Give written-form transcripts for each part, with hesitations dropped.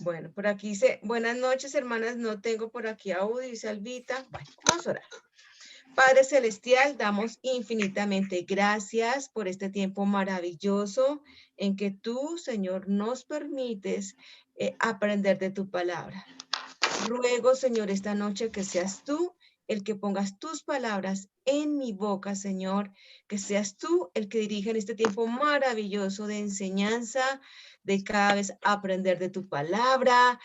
Bueno, por aquí dice, buenas noches, hermanas, no tengo por aquí audio, dice Albita. Bueno, vamos a orar. Padre Celestial, damos infinitamente gracias por este tiempo maravilloso en que tú, Señor, nos permites aprender de tu palabra. Ruego, Señor, esta noche que seas tú el que pongas tus palabras en mi boca, Señor, que seas tú el que dirija en este tiempo maravilloso de enseñanza, de cada vez aprender de tu palabra,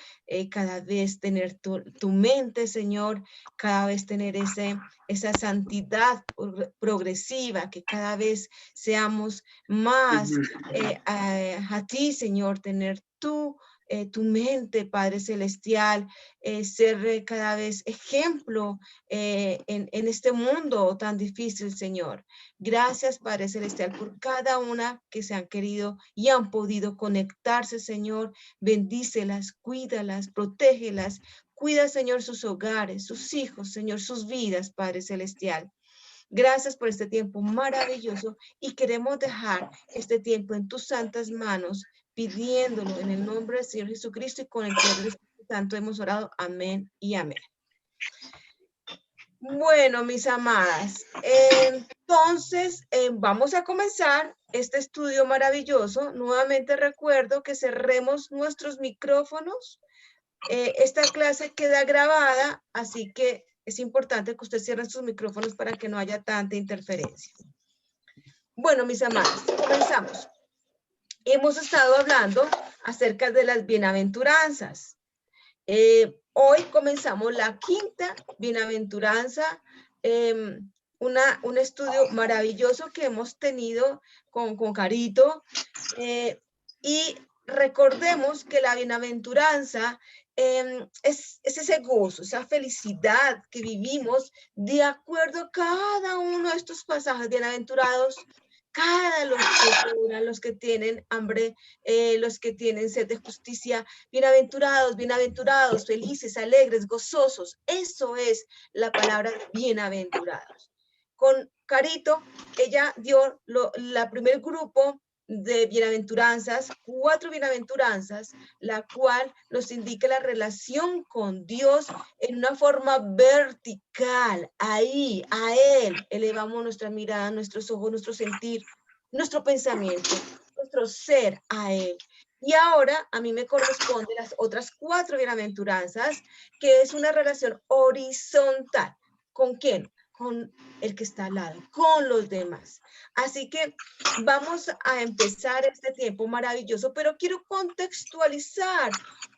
cada vez tener tu mente, Señor, cada vez tener esa santidad progresiva, que cada vez seamos más a ti, Señor, tener tu mente, Padre Celestial, ser cada vez ejemplo en este mundo tan difícil, Señor. Gracias, Padre Celestial, por cada una que se han querido y han podido conectarse, Señor. Bendícelas, cuídalas, protégelas. Cuida, Señor, sus hogares, sus hijos, Señor, sus vidas, Padre Celestial. Gracias por este tiempo maravilloso y queremos dejar este tiempo en tus santas manos, pidiéndolo en el nombre del Señor Jesucristo y con el poder del Espíritu Santo hemos orado. Amén y amén. Bueno, mis amadas, entonces vamos a comenzar este estudio maravilloso. Nuevamente recuerdo que cerremos nuestros micrófonos. Esta clase queda grabada, así que es importante que usted cierre sus micrófonos para que no haya tanta interferencia. Bueno, mis amadas, comenzamos. Hemos estado hablando acerca de las bienaventuranzas. Hoy comenzamos la quinta bienaventuranza, un estudio maravilloso que hemos tenido con Carito, y recordemos que la bienaventuranza es ese gozo, esa felicidad que vivimos de acuerdo a cada uno de estos pasajes. Bienaventurados cada los que lloran, los que tienen hambre, los que tienen sed de justicia. Bienaventurados, bienaventurados, felices, alegres, gozosos. Eso es la palabra bienaventurados. Con Carito, ella dio la primer grupo de bienaventuranzas, 4 bienaventuranzas, la cual nos indica la relación con Dios en una forma vertical. Ahí, a Él, elevamos nuestra mirada, nuestros ojos, nuestro sentir, nuestro pensamiento, nuestro ser a Él. Y ahora a mí me corresponde las otras 4 bienaventuranzas, que es una relación horizontal. ¿Con quién? Con el que está al lado, con los demás. Así que vamos a empezar este tiempo maravilloso, pero quiero contextualizar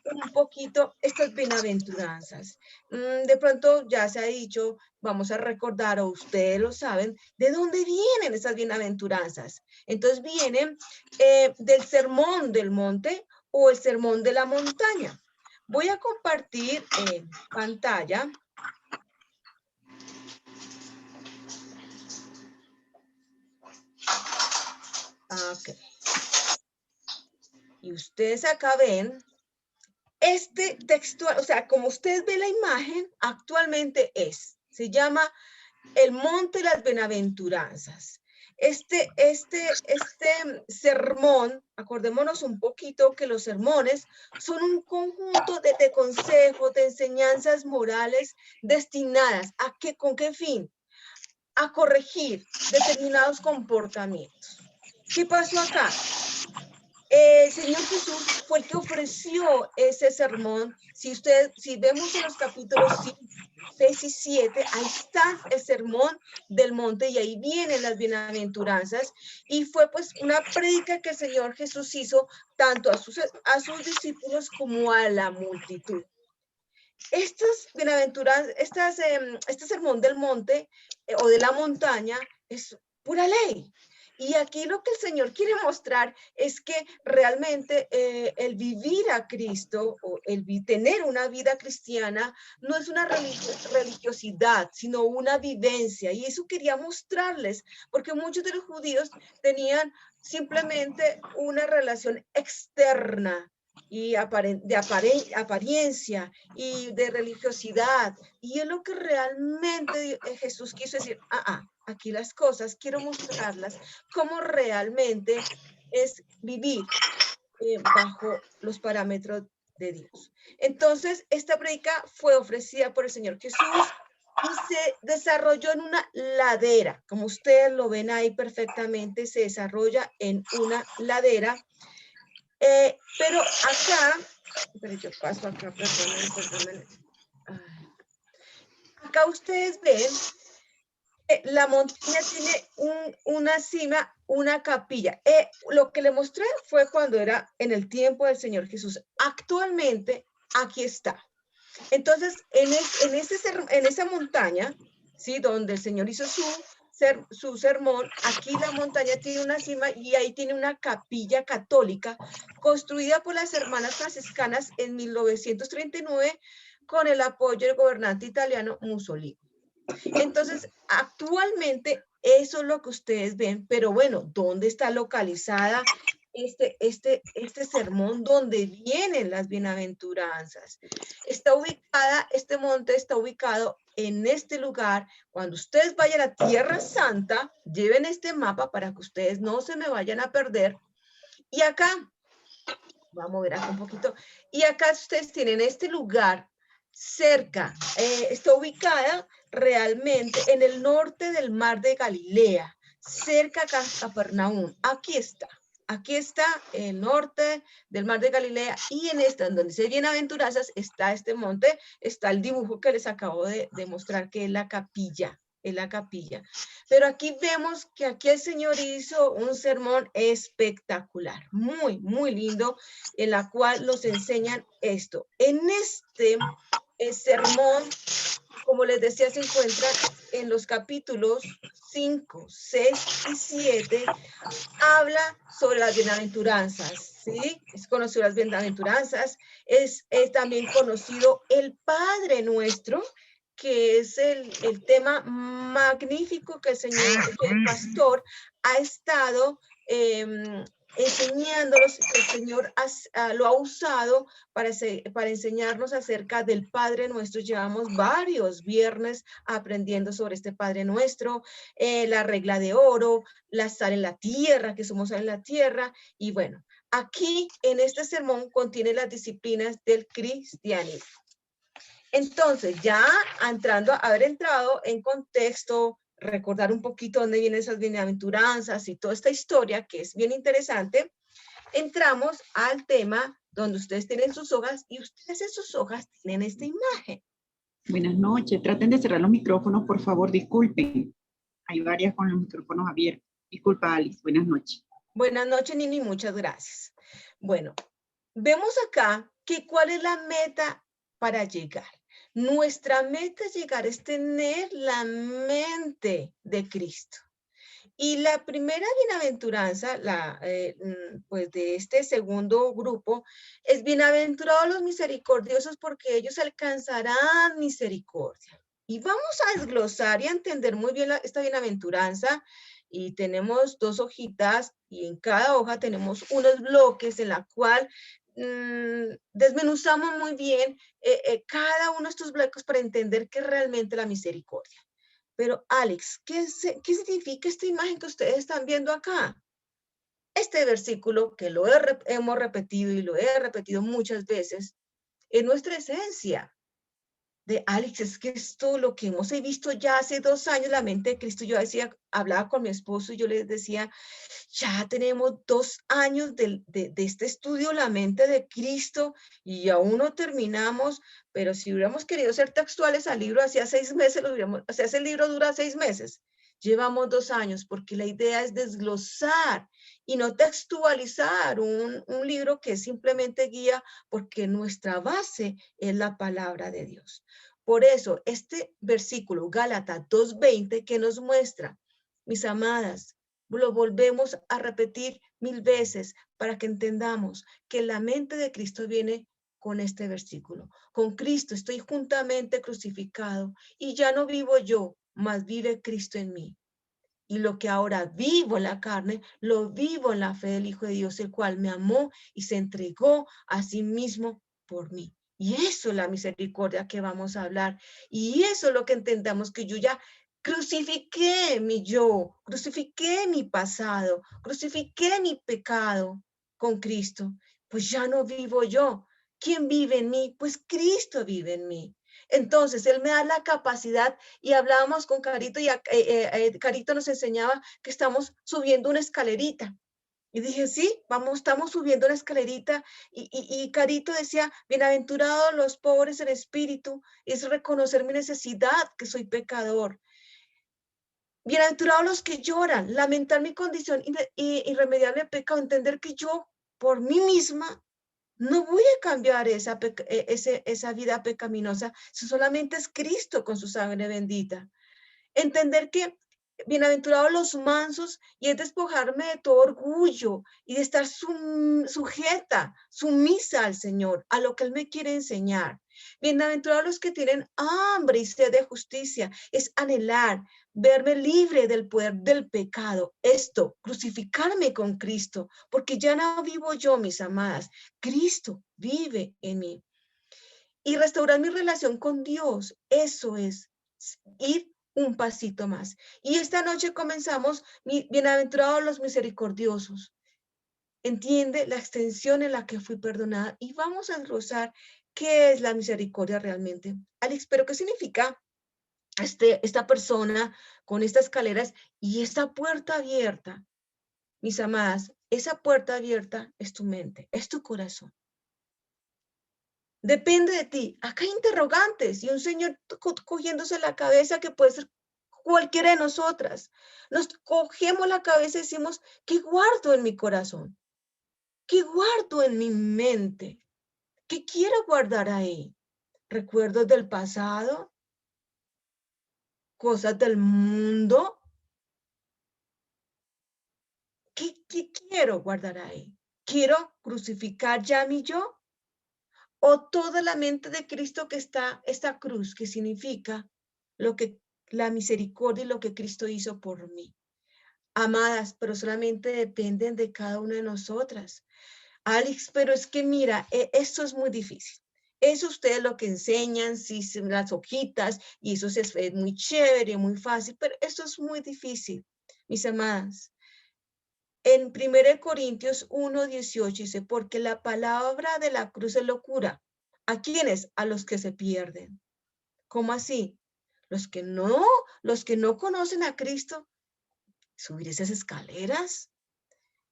un poquito estas bienaventuranzas. De pronto ya se ha dicho, vamos a recordar, o ustedes lo saben, de dónde vienen esas bienaventuranzas. Entonces vienen del sermón del monte o el sermón de la montaña. Voy a compartir pantalla. Ok. Y ustedes acá ven este textual, o sea, como ustedes ven la imagen, actualmente se llama el Monte de las Bienaventuranzas. Este sermón, acordémonos un poquito que los sermones son un conjunto de consejos, de enseñanzas morales destinadas a qué, ¿con qué fin? A corregir determinados comportamientos. ¿Qué pasó acá? El Señor Jesús fue el que ofreció ese sermón. Si vemos en los capítulos 6 y 7, ahí está el sermón del monte y ahí vienen las bienaventuranzas. Y fue pues una prédica que el Señor Jesús hizo tanto a sus discípulos como a la multitud. Estas bienaventuranzas, este sermón del monte o de la montaña es pura ley. Y aquí lo que el Señor quiere mostrar es que realmente el vivir a Cristo o el tener una vida cristiana no es una religiosidad, sino una vivencia. Y eso quería mostrarles, porque muchos de los judíos tenían simplemente una relación externa y de apariencia y de religiosidad. Y es lo que realmente Jesús quiso decir, aquí las cosas, quiero mostrarlas cómo realmente es vivir bajo los parámetros de Dios. Entonces, esta prédica fue ofrecida por el Señor Jesús y se desarrolló en una ladera, como ustedes lo ven ahí perfectamente, se desarrolla en una ladera. Pero acá, pero yo paso acá, perdónenme. Acá ustedes ven la montaña tiene una cima, una capilla. Lo que le mostré fue cuando era en el tiempo del Señor Jesús. Actualmente, aquí está. Entonces, en esa montaña, ¿sí? Donde el Señor hizo su sermón, aquí la montaña tiene una cima y ahí tiene una capilla católica construida por las hermanas franciscanas en 1939 con el apoyo del gobernante italiano Mussolini. Entonces, actualmente eso es lo que ustedes ven, pero bueno, ¿dónde está localizada este sermón? ¿Dónde vienen las bienaventuranzas? Este monte está ubicado en este lugar. Cuando ustedes vayan a Tierra Santa, lleven este mapa para que ustedes no se me vayan a perder. Y acá, vamos a ver acá un poquito, y acá ustedes tienen este lugar cerca, está ubicada realmente en el norte del mar de Galilea, cerca a Capernaum. Aquí está el norte del mar de Galilea y en esta, en donde dice bienaventuranzas, está este monte, está el dibujo que les acabo de mostrar, que es la capilla. En la capilla. Pero aquí vemos que aquí el Señor hizo un sermón espectacular, muy, muy lindo, en la cual nos enseñan esto. En este sermón, como les decía, se encuentra en los capítulos 5, 6 y 7, habla sobre las bienaventuranzas, ¿sí? Es conocido las bienaventuranzas, es también conocido el Padre Nuestro, que es el tema magnífico que el Señor, que el pastor ha estado enseñándolos, que el Señor lo ha usado para enseñarnos acerca del Padre Nuestro. Llevamos varios viernes aprendiendo sobre este Padre Nuestro, la regla de oro, la sal en la tierra, que somos sal en la tierra, y bueno, aquí en este sermón contiene las disciplinas del cristianismo. Entonces, ya haber entrado en contexto, recordar un poquito dónde vienen esas bienaventuranzas y toda esta historia, que es bien interesante, entramos al tema donde ustedes tienen sus hojas y ustedes en sus hojas tienen esta imagen. Buenas noches. Traten de cerrar los micrófonos, por favor, disculpen. Hay varias con los micrófonos abiertos. Disculpa, Alice. Buenas noches. Buenas noches, Nini, muchas gracias. Bueno, vemos acá que cuál es la meta para llegar. Nuestra meta es llegar, es tener la mente de Cristo. Y la primera bienaventuranza, pues de este segundo grupo, es bienaventurados los misericordiosos porque ellos alcanzarán misericordia. Y vamos a desglosar y a entender muy bien esta bienaventuranza. Y tenemos 2 hojitas y en cada hoja tenemos unos bloques en la cual desmenuzamos muy bien cada uno de estos bloques para entender qué es realmente la misericordia. Pero, Alex, ¿qué significa esta imagen que ustedes están viendo acá? Este versículo, que hemos repetido y lo he repetido muchas veces, es nuestra esencia. De Alex, es que esto lo que hemos visto ya hace 2 años, la mente de Cristo. Yo hablaba con mi esposo y yo les decía, ya tenemos 2 años de este estudio, la mente de Cristo, y aún no terminamos, pero si hubiéramos querido ser textuales al libro, hacía 6 meses, ese libro dura 6 meses. Llevamos 2 años porque la idea es desglosar y no textualizar un libro que simplemente guía, porque nuestra base es la palabra de Dios. Por eso, este versículo, Gálatas 2:20, que nos muestra, mis amadas, lo volvemos a repetir 1000 veces para que entendamos que la mente de Cristo viene con este versículo. Con Cristo estoy juntamente crucificado y ya no vivo yo, mas vive Cristo en mí. Y lo que ahora vivo en la carne, lo vivo en la fe del Hijo de Dios, el cual me amó y se entregó a sí mismo por mí. Y eso es la misericordia que vamos a hablar. Y eso es lo que entendamos, que yo ya crucifiqué mi yo, crucifiqué mi pasado, crucifiqué mi pecado con Cristo. Pues ya no vivo yo. ¿Quién vive en mí? Pues Cristo vive en mí. Entonces, Él me da la capacidad y hablábamos con Carito y Carito nos enseñaba que estamos subiendo una escalerita. Y dije, sí, estamos subiendo la escalerita. Y Carito decía, bienaventurados los pobres en espíritu, es reconocer mi necesidad, que soy pecador. Bienaventurados los que lloran, lamentar mi condición irremediable pecado, entender que yo, por mí misma, no voy a cambiar esa vida pecaminosa, si solamente es Cristo con su sangre bendita. Entender que bienaventurados los mansos y es despojarme de todo orgullo y de estar sujeta, sumisa al Señor, a lo que Él me quiere enseñar. Bienaventurados los que tienen hambre y sed de justicia, es anhelar, verme libre del poder del pecado. Esto, crucificarme con Cristo, porque ya no vivo yo, mis amadas, Cristo vive en mí. Y restaurar mi relación con Dios, eso es ir un pasito más. Y esta noche comenzamos, bienaventurados los misericordiosos. Entiende la extensión en la que fui perdonada y vamos a desglosar qué es la misericordia realmente. Alex, ¿pero qué significa esta persona con estas escaleras y esta puerta abierta? Mis amadas, esa puerta abierta es tu mente, es tu corazón. Depende de ti. Acá hay interrogantes y un señor cogiéndose la cabeza que puede ser cualquiera de nosotras. Nos cogemos la cabeza y decimos, ¿qué guardo en mi corazón? ¿Qué guardo en mi mente? ¿Qué quiero guardar ahí? ¿Recuerdos del pasado? ¿Cosas del mundo? ¿Qué quiero guardar ahí? ¿Quiero crucificar ya mi yo? ¿O toda la mente de Cristo que está esta cruz, que significa lo que la misericordia y lo que Cristo hizo por mí? Amadas, pero solamente dependen de cada una de nosotras. Alex, pero es que mira, esto es muy difícil. Eso ustedes lo que enseñan, sí, las hojitas, y eso es muy chévere, muy fácil, pero esto es muy difícil, mis amadas. En 1 Corintios 1:18 dice, porque la palabra de la cruz es locura. ¿A quiénes? A los que se pierden. ¿Cómo así? Los que no conocen a Cristo, subir esas escaleras,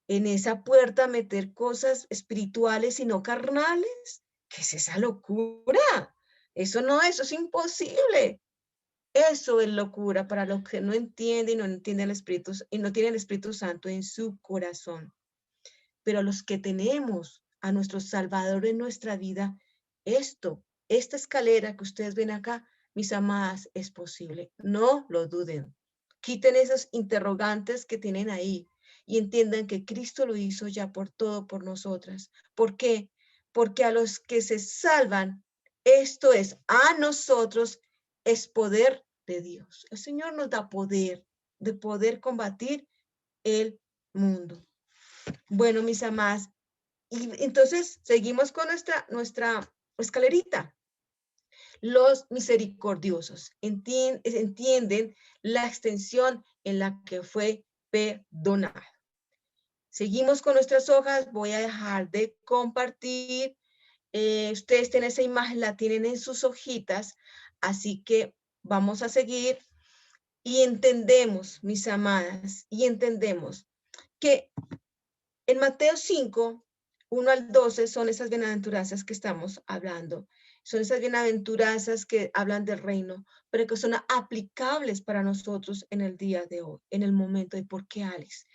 en esa puerta meter cosas espirituales y no carnales. ¿Qué es esa locura? Eso es imposible. Eso es locura para los que no entienden y no entienden el Espíritu y no tienen el Espíritu Santo en su corazón. Pero los que tenemos a nuestro Salvador en nuestra vida, esta escalera que ustedes ven acá, mis amadas, es posible. No lo duden. Quiten esos interrogantes que tienen ahí y entiendan que Cristo lo hizo ya por todo por nosotras. ¿Por qué? Porque a los que se salvan, esto es, a nosotros, es poder de Dios. El Señor nos da poder de poder combatir el mundo. Bueno, mis amadas, y entonces seguimos con nuestra escalerita. Los misericordiosos entienden la extensión en la que fue perdonado. Seguimos con nuestras hojas. Voy a dejar de compartir. Ustedes tienen esa imagen, la tienen en sus hojitas. Así que vamos a seguir y entendemos, mis amadas, y entendemos que en Mateo 5, 1 al 12 son esas bienaventuranzas que estamos hablando. Son esas bienaventuranzas que hablan del reino, pero que son aplicables para nosotros en el día de hoy, en el momento de por qué, Alex.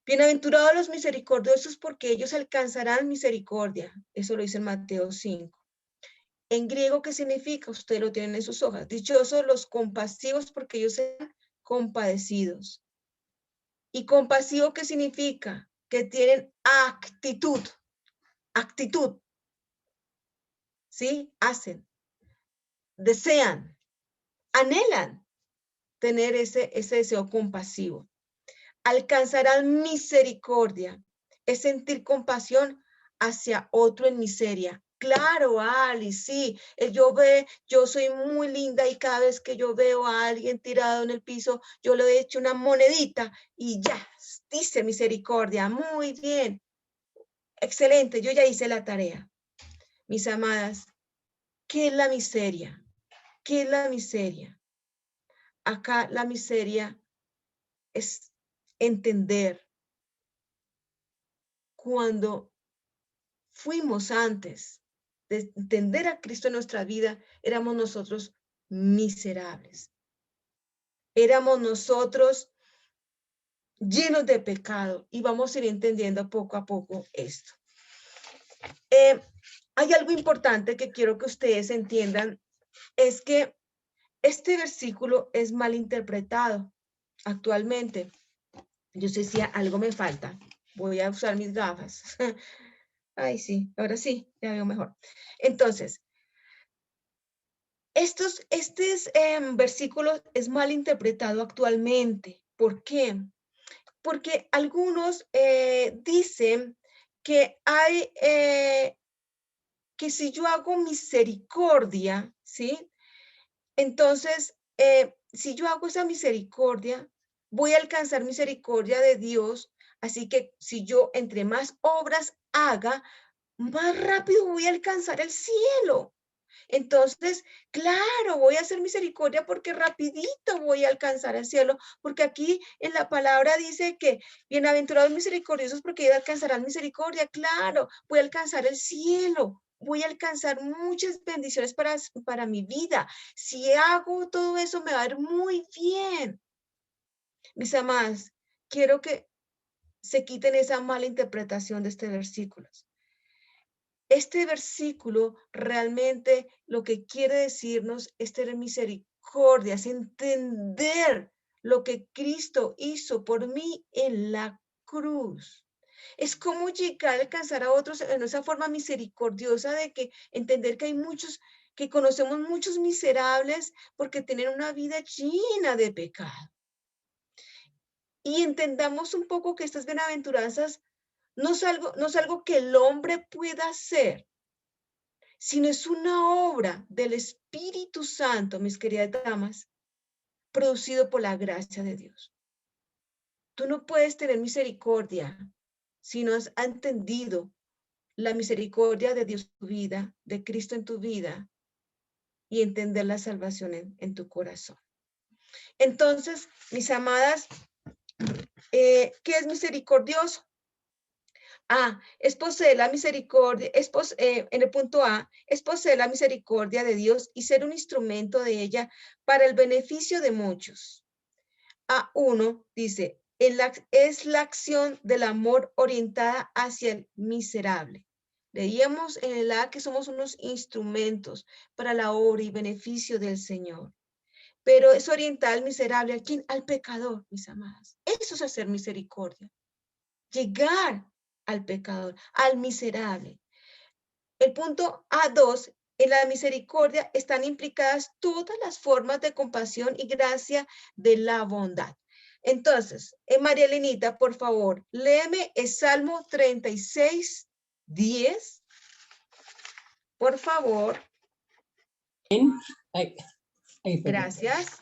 Bienaventurados los misericordiosos porque ellos alcanzarán misericordia. Eso lo dice en Mateo 5. En griego, ¿qué significa? Ustedes lo tienen en sus hojas. Dichosos los compasivos porque ellos serán compadecidos. ¿Y compasivo qué significa? Que tienen actitud. Actitud. ¿Sí? Hacen. Desean. Anhelan tener ese deseo compasivo. Alcanzarán misericordia. Es sentir compasión hacia otro en miseria. Claro, Alice, sí, yo soy muy linda y cada vez que yo veo a alguien tirado en el piso, yo le echo una monedita y ya, dice misericordia, muy bien, excelente, yo ya hice la tarea. Mis amadas, ¿qué es la miseria? ¿Qué es la miseria? Acá la miseria es entender cuando fuimos antes de entender a Cristo en nuestra vida, éramos nosotros miserables. Éramos nosotros llenos de pecado y vamos a ir entendiendo poco a poco esto. Hay algo importante que quiero que ustedes entiendan, es que este versículo es mal interpretado actualmente. Yo sé si algo me falta. Voy a usar mis gafas. Ay, sí, ahora sí, ya veo mejor. Entonces, este versículo es mal interpretado actualmente. ¿Por qué? Porque algunos dicen que hay, que si yo hago misericordia, ¿sí? Entonces, si yo hago esa misericordia, voy a alcanzar misericordia de Dios. Así que si yo entre más obras haga, más rápido voy a alcanzar el cielo. Entonces, claro, voy a hacer misericordia porque rapidito voy a alcanzar el cielo, porque aquí en la palabra dice que bienaventurados misericordiosos porque ellos alcanzarán misericordia. Claro, voy a alcanzar el cielo, voy a alcanzar muchas bendiciones para mi vida. Si hago todo eso, me va a ir muy bien. Mis amadas, quiero que se quiten esa mala interpretación de este versículo. Este versículo realmente lo que quiere decirnos es tener misericordia, es entender lo que Cristo hizo por mí en la cruz. Es como llegar a alcanzar a otros en esa forma misericordiosa de que entender que hay muchos, que conocemos muchos miserables porque tienen una vida llena de pecado. Y entendamos un poco que estas bienaventuranzas no es algo que el hombre pueda hacer, sino es una obra del Espíritu Santo, mis queridas damas, producido por la gracia de Dios. Tú no puedes tener misericordia si no has entendido la misericordia de Dios en tu vida, de Cristo en tu vida, y entender la salvación en tu corazón. Entonces, mis amadas, ¿qué es misericordioso? Es poseer la misericordia, en el punto A, es poseer la misericordia de Dios y ser un instrumento de ella para el beneficio de muchos. A1 dice, es la acción del amor orientada hacia el miserable. Leíamos en el A que somos unos instrumentos para la obra y beneficio del Señor. Pero es orientada al miserable, ¿a quién? Al pecador, mis amadas. Eso es hacer misericordia. Llegar al pecador, al miserable. El punto A2, en la misericordia están implicadas todas las formas de compasión y gracia de la bondad. Entonces, María Elenita, por favor, léeme el Salmo 36, 10. Por favor. Gracias.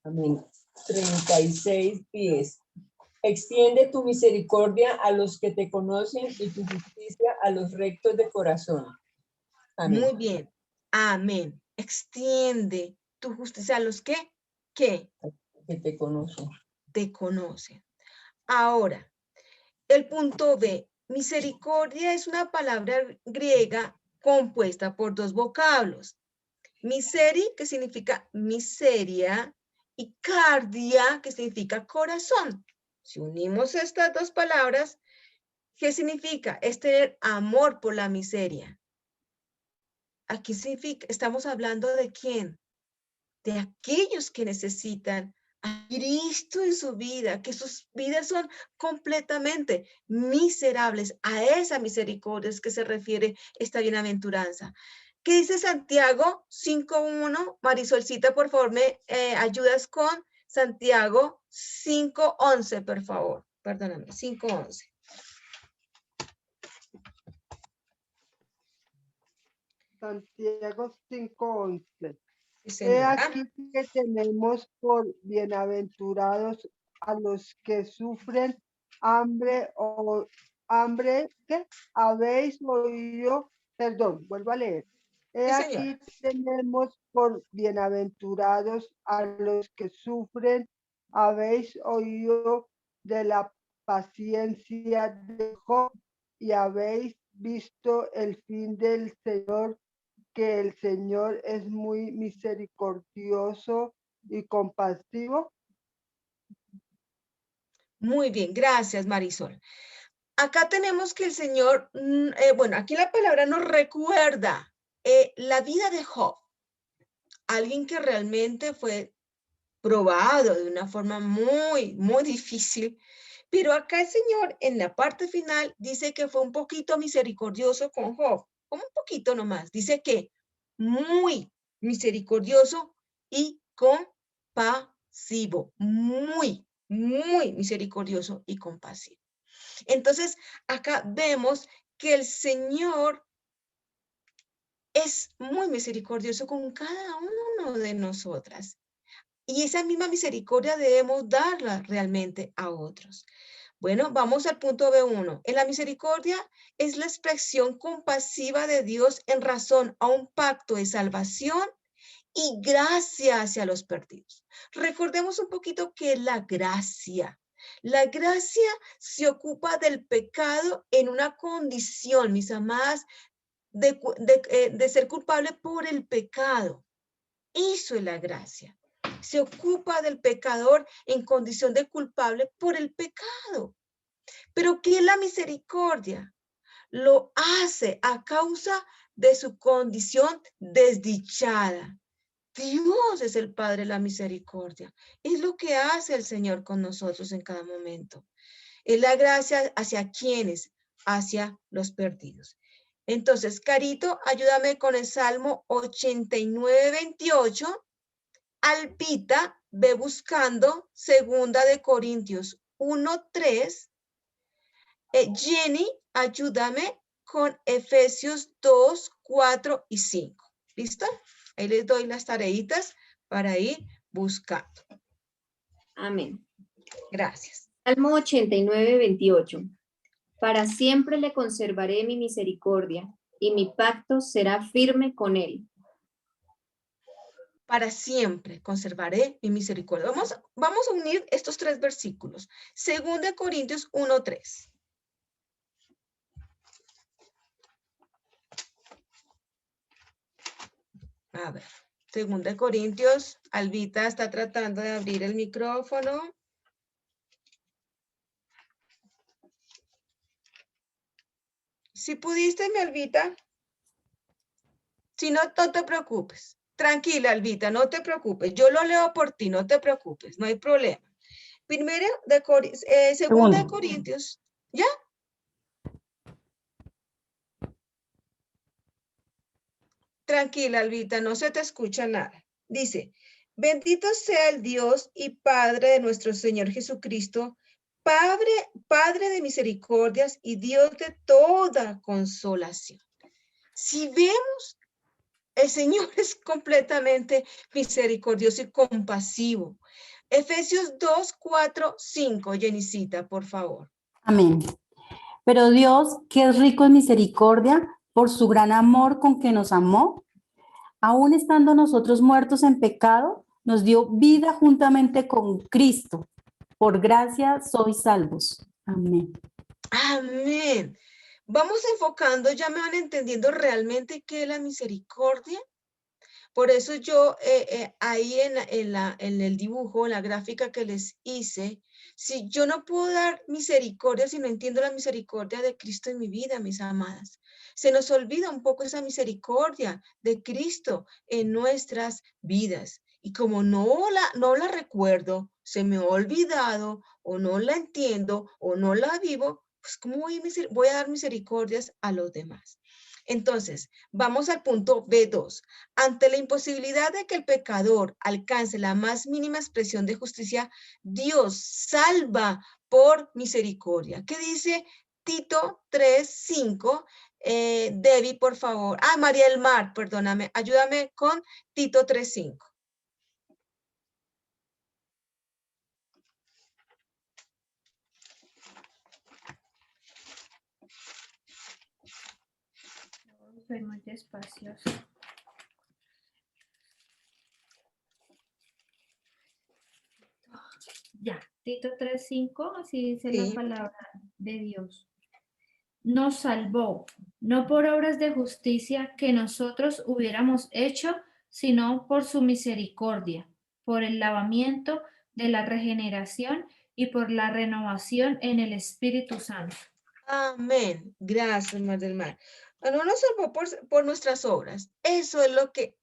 Amén. 36, 10. Extiende tu misericordia a los que te conocen y tu justicia a los rectos de corazón. Amén. Muy bien. Amén. Extiende tu justicia a los que te conocen. Te conocen. Ahora, el punto B. Misericordia es una palabra griega compuesta por dos vocablos. Miseri, que significa miseria, y cardia, que significa corazón. Si unimos estas dos palabras, ¿qué significa? Es tener amor por la miseria. Aquí significa, estamos hablando de quién? De aquellos que necesitan a Cristo en su vida, que sus vidas son completamente miserables. A esa misericordia es que se refiere esta bienaventuranza. ¿Qué dice Santiago 5.1? Marisolcita, por favor, me ayudas con Santiago 5.11, por favor. Perdóname, 5.11. Santiago 5:11. Sí, He aquí que tenemos por bienaventurados a los que sufren hambre o hambre, que habéis oído perdón, vuelvo a leer. He Sí, aquí señora. tenemos por bienaventurados a los que sufren. Habéis oído de la paciencia de Job y habéis visto el fin del Señor, que el Señor es muy misericordioso y compasivo. Muy bien, gracias, Marisol. Acá tenemos que el Señor, bueno, aquí la palabra nos recuerda la vida de Job, alguien que realmente fue probado de una forma muy difícil, pero acá el Señor en la parte final dice que fue un poquito misericordioso con Job, como un poquito nomás, dice que muy misericordioso y compasivo, muy misericordioso y compasivo. Entonces, acá vemos que el Señor es muy misericordioso con cada uno de nosotras. Y esa misma misericordia debemos darla realmente a otros. Bueno, vamos al punto B1. En la misericordia es la expresión compasiva de Dios en razón a un pacto de salvación y gracia hacia los perdidos. Recordemos un poquito qué es la gracia. La gracia se ocupa del pecado en una condición, mis amadas, de ser culpable por el pecado. Eso es la gracia. Se ocupa del pecador en condición de culpable por el pecado. Pero ¿qué es la misericordia? Lo hace a causa de su condición desdichada. Dios es el Padre de la misericordia. Es lo que hace el Señor con nosotros en cada momento. Es la gracia hacia quienes, hacia los perdidos. Entonces, Carito, ayúdame con el Salmo 89:28. Alpita, ve buscando 2 Corintios 1:3. Jenny, ayúdame con Efesios 2:4 y 5. ¿Listo? Ahí les doy las tareitas para ir buscando. Amén. Gracias. Salmo 89:28. Para siempre le conservaré mi misericordia, y mi pacto será firme con él. Para siempre conservaré mi misericordia. Vamos a unir estos 3 versículos. 2 Corintios 1:3. A ver, 2 Corintios, Albita está tratando de abrir el micrófono. Si pudiste, mi Albita. Si no, no te preocupes. Tranquila, Albita, no te preocupes. Yo lo leo por ti, no te preocupes, no hay problema. Segunda de Corintios, ¿ya? Tranquila, Albita, no se te escucha nada. Dice, bendito sea el Dios y Padre de nuestro Señor Jesucristo, Padre de misericordias y Dios de toda consolación. Si vemos, el Señor es completamente misericordioso y compasivo. Efesios 2:4-5, Jenicita, por favor. Amén. Pero Dios, que es rico en misericordia, por su gran amor con que nos amó, aun estando nosotros muertos en pecado, nos dio vida juntamente con Cristo. Por gracia sois salvos. Amén. Amén. Vamos enfocando, ya me van entendiendo realmente qué es la misericordia. Por eso yo ahí en el dibujo, en la gráfica que les hice, si yo no puedo dar misericordia, si no entiendo la misericordia de Cristo en mi vida, mis amadas, se nos olvida un poco esa misericordia de Cristo en nuestras vidas. Y como no la recuerdo, se me ha olvidado, o no la entiendo, o no la vivo, pues ¿cómo voy a dar misericordias a los demás? Entonces, vamos al punto B2. Ante la imposibilidad de que el pecador alcance la más mínima expresión de justicia, Dios salva por misericordia. ¿Qué dice Tito 3:5? Debbie, por favor. María del Mar, perdóname. Ayúdame con Tito 3:5. Soy muy despacio. Ya, Tito 3:5, así dice la Sí. palabra de Dios. Nos salvó, no por obras de justicia que nosotros hubiéramos hecho, sino por su misericordia, por el lavamiento de la regeneración y por la renovación en el Espíritu Santo. Amén. Gracias, Madre del Mar. No nos salvó por nuestras obras. Eso es lo que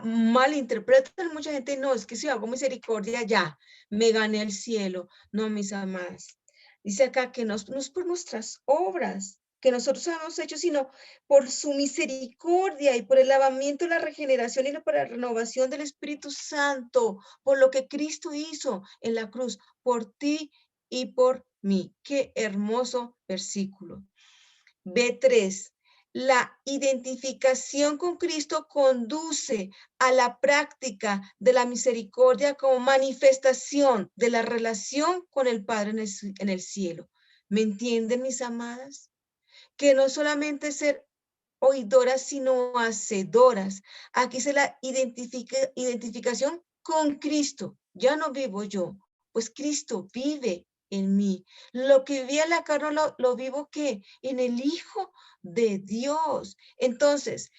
malinterpretan mucha gente. No, es que si hago misericordia ya, me gané el cielo. No, mis amadas. Dice acá que no es por nuestras obras que nosotros hemos hecho, sino por su misericordia y por el lavamiento, la regeneración y por la renovación del Espíritu Santo, por lo que Cristo hizo en la cruz, por ti y por mí. Qué hermoso versículo. B3. La identificación con Cristo conduce a la práctica de la misericordia como manifestación de la relación con el Padre en el cielo. ¿Me entienden, mis amadas? Que no solamente ser oidoras, sino hacedoras. Aquí se la identificación con Cristo. Ya no vivo yo, pues Cristo vive en mí. Lo que vivía en la carne lo vivo ¿qué? En el Hijo de Dios. Entonces,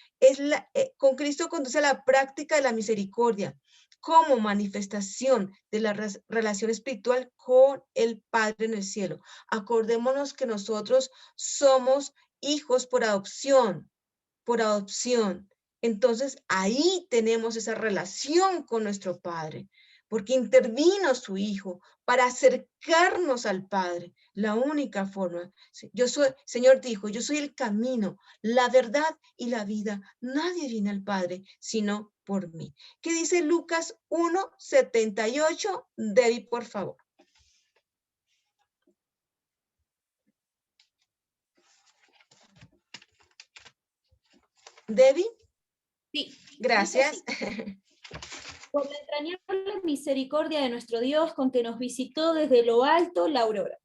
con Cristo conduce a la práctica de la misericordia como manifestación de la relación espiritual con el Padre en el cielo. Acordémonos que nosotros somos hijos por adopción, por adopción. Entonces, ahí tenemos esa relación con nuestro Padre, porque intervino su Hijo para acercarnos al Padre. La única forma, Señor dijo, yo soy el camino, la verdad y la vida. Nadie viene al Padre sino por mí. ¿Qué dice Lucas 1:78? Debbie, por favor. Debbie. Sí. Gracias. Por la entrañable misericordia de nuestro Dios, con que nos visitó desde lo alto la aurora.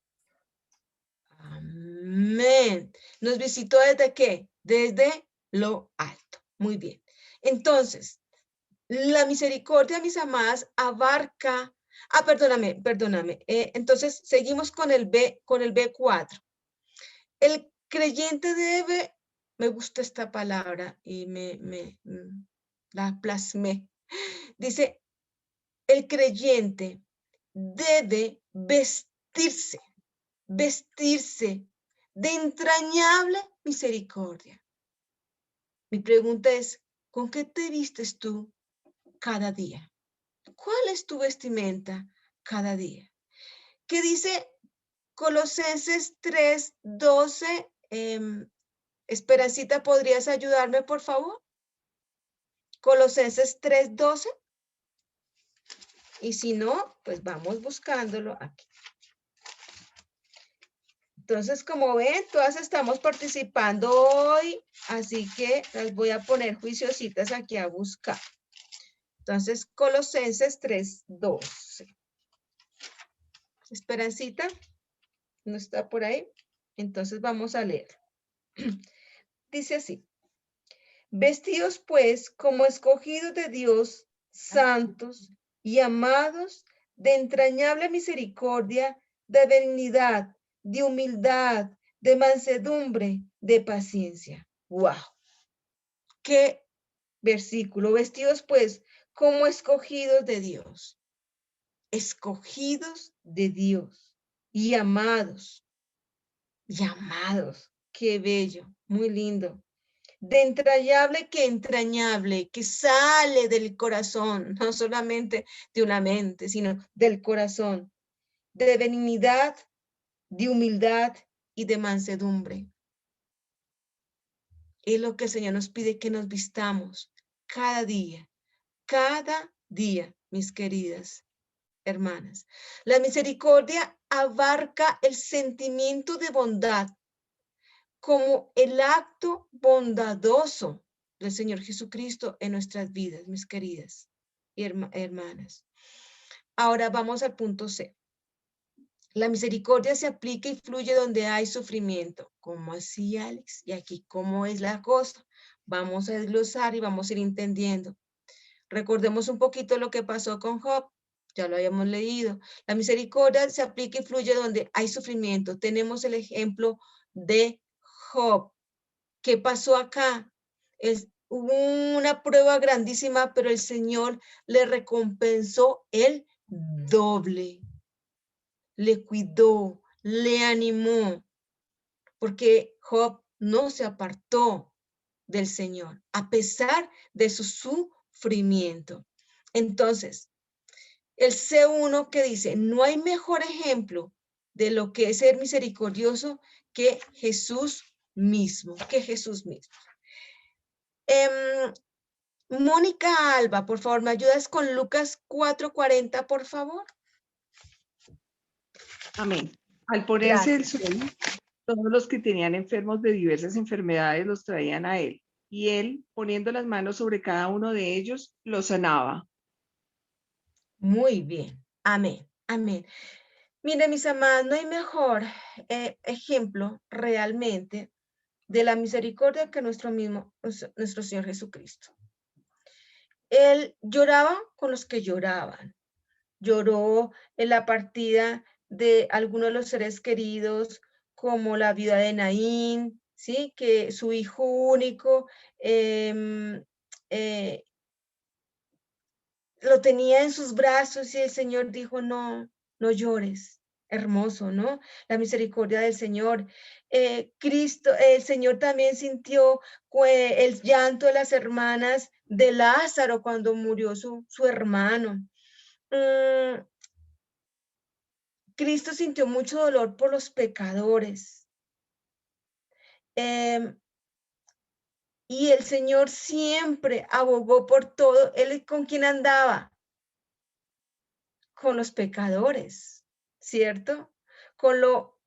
Amén. ¿Nos visitó desde qué? Desde lo alto. Muy bien. Entonces, la misericordia, mis amadas, abarca... perdóname. Entonces, seguimos con el B4. El creyente debe... Me gusta esta palabra y la plasmé. Dice, el creyente debe vestirse de entrañable misericordia. Mi pregunta es, ¿con qué te vistes tú cada día? ¿Cuál es tu vestimenta cada día? ¿Qué dice Colosenses 3:12? Esperancita, ¿podrías ayudarme, por favor? Colosenses 3:12. Y si no, pues vamos buscándolo aquí. Entonces, como ven, todas estamos participando hoy, así que las voy a poner juiciositas aquí a buscar. Entonces, Colosenses 3:12. Esperancita, ¿no está por ahí? Entonces vamos a leer. Dice así. Vestidos pues como escogidos de Dios, santos y amados, de entrañable misericordia, de benignidad, de humildad, de mansedumbre, de paciencia. ¡Wow! ¡Qué versículo! Vestidos pues como escogidos de Dios. Escogidos de Dios y amados. Y amados. ¡Qué bello! Muy lindo. De entrañable, que sale del corazón, no solamente de una mente, sino del corazón, de benignidad, de humildad y de mansedumbre. Es lo que el Señor nos pide que nos vistamos cada día, mis queridas hermanas. La misericordia abarca el sentimiento de bondad como el acto bondadoso del Señor Jesucristo en nuestras vidas, mis queridas hermanas. Ahora vamos al punto C. La misericordia se aplica y fluye donde hay sufrimiento. ¿Cómo así, Alex? Y aquí, ¿cómo es la cosa? Vamos a desglosar y vamos a ir entendiendo. Recordemos un poquito lo que pasó con Job. Ya lo habíamos leído. La misericordia se aplica y fluye donde hay sufrimiento. Tenemos el ejemplo de Job. ¿Qué pasó acá? Hubo una prueba grandísima, pero el Señor le recompensó el doble. Le cuidó, le animó, porque Job no se apartó del Señor, a pesar de su sufrimiento. Entonces, el C1 que dice, no hay mejor ejemplo de lo que es ser misericordioso que Jesús mismo, Mónica Alba, por favor, ¿me ayudas con Lucas 4:40, por favor? Amén. Al ponerse el sol, todos los que tenían enfermos de diversas enfermedades los traían a él, y él, poniendo las manos sobre cada uno de ellos, los sanaba. Muy bien. Amén. Amén. Miren, mis amados, no hay mejor ejemplo realmente de la misericordia que nuestro Señor Jesucristo. Él lloraba con los que lloraban. Lloró en la partida de algunos de los seres queridos, como la viuda de Naín, ¿sí? Que su hijo único lo tenía en sus brazos y el Señor dijo, no, no llores. Hermoso, ¿no? La misericordia del Señor. El Señor también sintió el llanto de las hermanas de Lázaro cuando murió su hermano. Cristo sintió mucho dolor por los pecadores. Y el Señor siempre abogó por todo. Él, ¿con quién andaba? Con los pecadores, ¿cierto? Con lo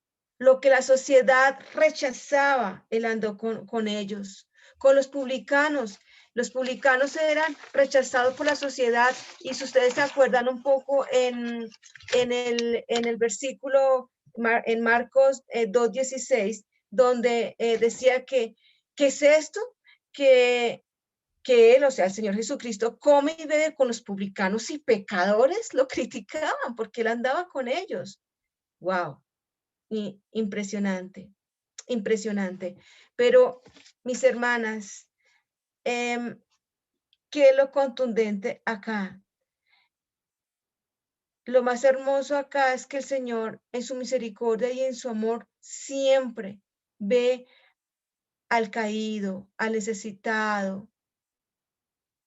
que la sociedad rechazaba, él andó con ellos. Con los publicanos. Los publicanos eran rechazados por la sociedad, y si ustedes se acuerdan un poco en el versículo, en Marcos 2:16, donde decía que, ¿qué es esto? Que él, o sea, el Señor Jesucristo, come y bebe con los publicanos y pecadores, lo criticaban porque él andaba con ellos. ¡Wow! Y impresionante, impresionante. Pero, mis hermanas, ¿qué es lo contundente acá? Lo más hermoso acá es que el Señor, en su misericordia y en su amor, siempre ve al caído, al necesitado.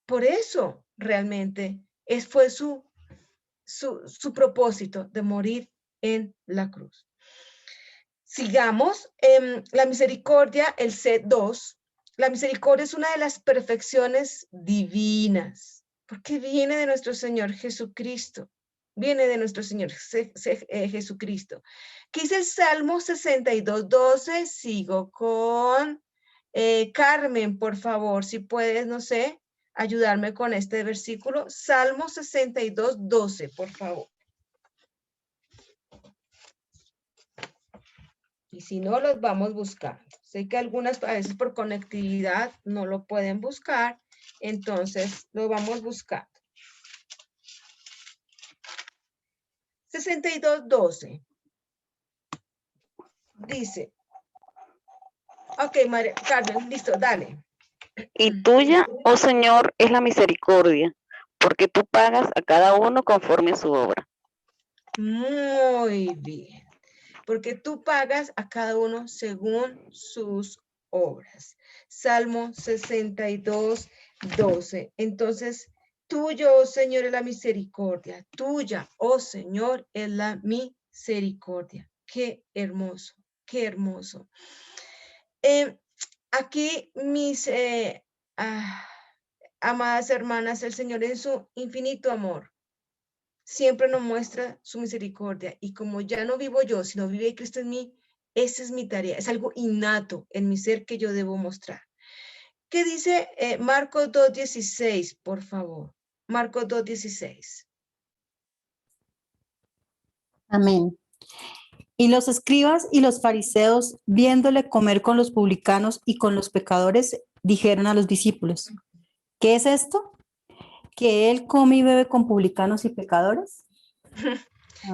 Por eso, realmente, fue su propósito de morir en la cruz. Sigamos, la misericordia, el C2. La misericordia es una de las perfecciones divinas, porque viene de nuestro Señor Jesucristo. Viene de nuestro Señor Jesucristo. ¿Qué dice el Salmo 62:12? Sigo con Carmen, por favor, si puedes, no sé, ayudarme con este versículo. Salmo 62:12, por favor. Y si no, los vamos buscando. Sé que algunas a veces por conectividad no lo pueden buscar, entonces lo vamos buscando. 62:12. Dice. Ok, María Carmen, listo, dale. Y tuya, oh Señor, es la misericordia, porque tú pagas a cada uno conforme a su obra. Muy bien. Porque tú pagas a cada uno según sus obras. Salmo 62:12. Entonces, tuyo, oh Señor, es la misericordia. Tuya, oh Señor, es la misericordia. Qué hermoso, qué hermoso. Aquí, mis amadas hermanas, el Señor en su infinito amor siempre nos muestra su misericordia, y como ya no vivo yo, sino vive Cristo en mí, esa es mi tarea, es algo innato en mi ser que yo debo mostrar. ¿Qué dice Marcos 2:16, por favor? Marcos 2:16. Amén. Y los escribas y los fariseos, viéndole comer con los publicanos y con los pecadores, dijeron a los discípulos, ¿qué es esto? ¿Que él come y bebe con publicanos y pecadores?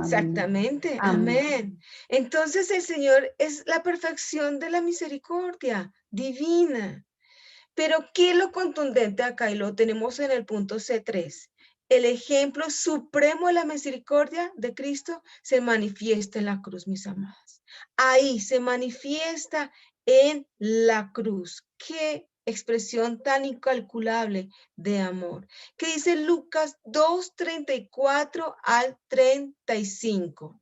Exactamente, Amén. amén. Entonces el Señor es la perfección de la misericordia divina. Pero ¿qué es lo contundente acá? Y lo tenemos en el punto C3. El ejemplo supremo de la misericordia de Cristo se manifiesta en la cruz, mis amadas. Ahí se manifiesta en la cruz. Qué expresión tan incalculable de amor. ¿Qué dice Lucas 2:34 al 35?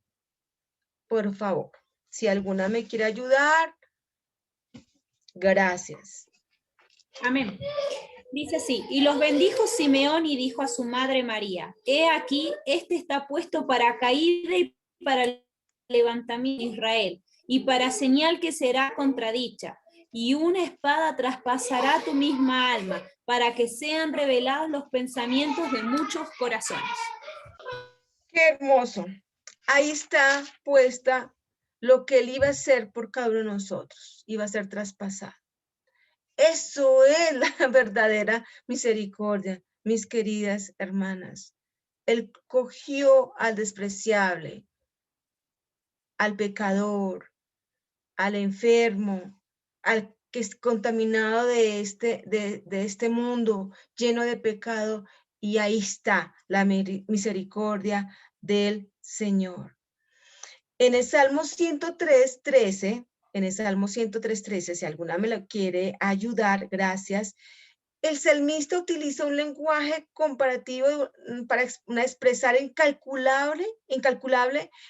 Por favor, si alguna me quiere ayudar, gracias. Amén. Dice así, y los bendijo Simeón y dijo a su madre María, he aquí, este está puesto para caída y para levantamiento de Israel, y para señal que será contradicha, y una espada traspasará tu misma alma, para que sean revelados los pensamientos de muchos corazones. Qué hermoso. Ahí está puesta lo que él iba a hacer por cada uno de nosotros, iba a ser traspasado. Eso es la verdadera misericordia, mis queridas hermanas. Él cogió al despreciable, al pecador, al enfermo, al que es contaminado de este mundo lleno de pecado, y ahí está la misericordia del Señor. En el Salmo 103:13, si alguna me lo quiere ayudar, gracias. El salmista utiliza un lenguaje comparativo para expresar incalculable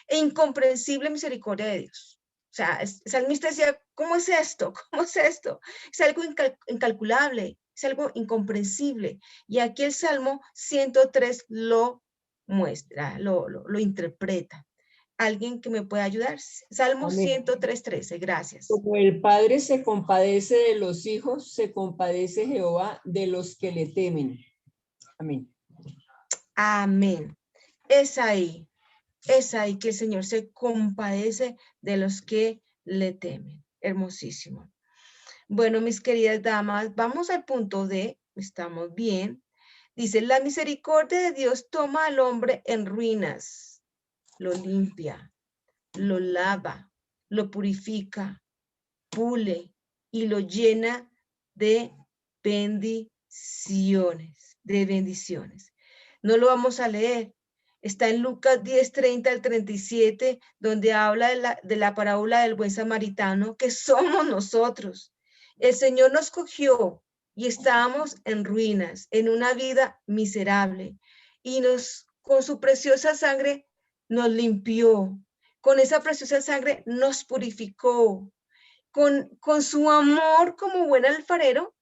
e incomprensible misericordia de Dios. O sea, el salmista decía, ¿cómo es esto? ¿Cómo es esto? Es algo incalculable, es algo incomprensible. Y aquí el Salmo 103 lo muestra, lo interpreta. ¿Alguien que me pueda ayudar? Salmo 103:13, gracias. Como el Padre se compadece de los hijos, se compadece Jehová de los que le temen. Amén. Amén. Es ahí que el Señor se compadece de los que le temen. Hermosísimo. Bueno, mis queridas damas, vamos al punto D. Estamos bien. Dice, la misericordia de Dios toma al hombre en ruinas, lo limpia, lo lava, lo purifica, pule y lo llena de bendiciones, No lo vamos a leer. Está en Lucas 10:30 al 37, donde habla de la parábola del buen samaritano, que somos nosotros. El Señor nos cogió y estábamos en ruinas, en una vida miserable, y con su preciosa sangre nos limpió. Con esa preciosa sangre nos purificó. Con su amor como buen alfarero,